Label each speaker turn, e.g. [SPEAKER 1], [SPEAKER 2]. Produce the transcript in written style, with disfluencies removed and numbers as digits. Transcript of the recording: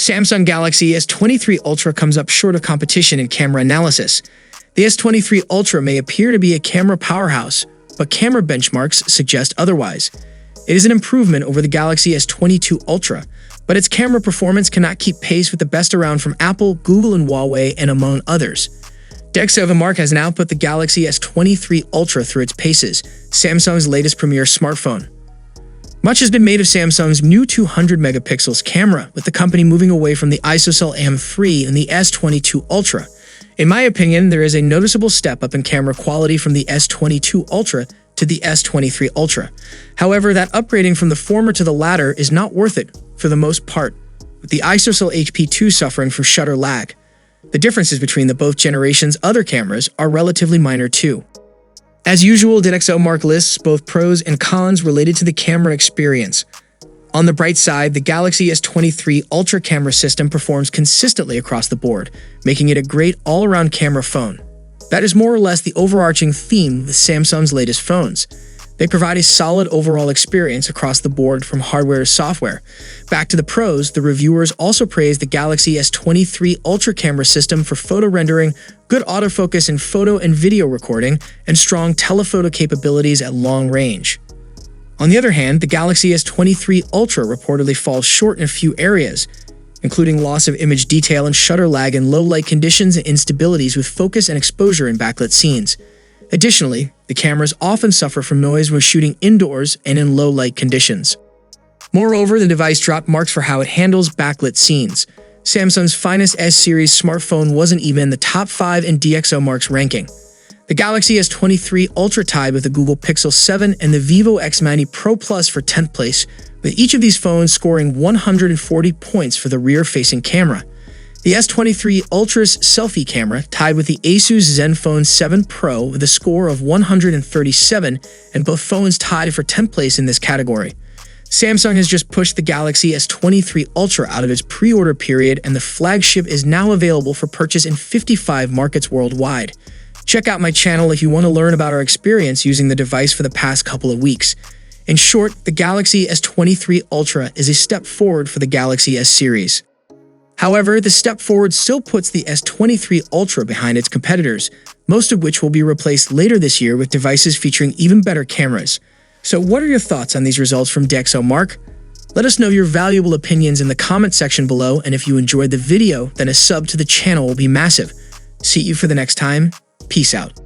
[SPEAKER 1] Samsung Galaxy S23 Ultra comes up short of competition in camera analysis. The S23 Ultra may appear to be a camera powerhouse, but camera benchmarks suggest otherwise. It is an improvement over the Galaxy S22 Ultra, but its camera performance cannot keep pace with the best around from Apple, Google, and Huawei, and among others. demonstech has now put the Galaxy S23 Ultra through its paces, Samsung's latest premier smartphone. Much has been made of Samsung's new 200 megapixels camera, with the company moving away from the ISOCELL AM3 in the S22 Ultra. In my opinion, there is a noticeable step up in camera quality from the S22 Ultra to the S23 Ultra. However, that upgrading from the former to the latter is not worth it for the most part, with the ISOCELL HP2 suffering from shutter lag. The differences between the both generations' other cameras are relatively minor too. As usual, demonstech lists both pros and cons related to the camera experience. On the bright side, the Galaxy S23 Ultra camera system performs consistently across the board, making it a great all-around camera phone. That is more or less the overarching theme with Samsung's latest phones. They provide a solid overall experience across the board from hardware to software. Back to the pros, the reviewers also praised the Galaxy S23 Ultra camera system for photo rendering, good autofocus in photo and video recording, and strong telephoto capabilities at long range. On the other hand, the Galaxy S23 Ultra reportedly falls short in a few areas, including loss of image detail and shutter lag in low-light conditions and instabilities with focus and exposure in backlit scenes. Additionally, the cameras often suffer from noise when shooting indoors and in low-light conditions. Moreover, the device dropped marks for how it handles backlit scenes. Samsung's finest S-series smartphone wasn't even in the top 5 in demonstech ranking. The Galaxy S23 Ultra tied with the Google Pixel 7 and the Vivo X90 Pro Plus for 10th place, with each of these phones scoring 140 points for the rear-facing camera. The S23 Ultra's selfie camera tied with the Asus Zenfone 7 Pro with a score of 137, and both phones tied for 10th place in this category. Samsung has just pushed the Galaxy S23 Ultra out of its pre-order period, and the flagship is now available for purchase in 55 markets worldwide. Check out my channel if you want to learn about our experience using the device for the past couple of weeks. In short, the Galaxy S23 Ultra is a step forward for the Galaxy S series. However, the step forward still puts the S23 Ultra behind its competitors, most of which will be replaced later this year with devices featuring even better cameras. So what are your thoughts on these results from demonstech? Let us know your valuable opinions in the comment section below, and if you enjoyed the video, then a sub to the channel will be massive. See you for the next time. Peace out.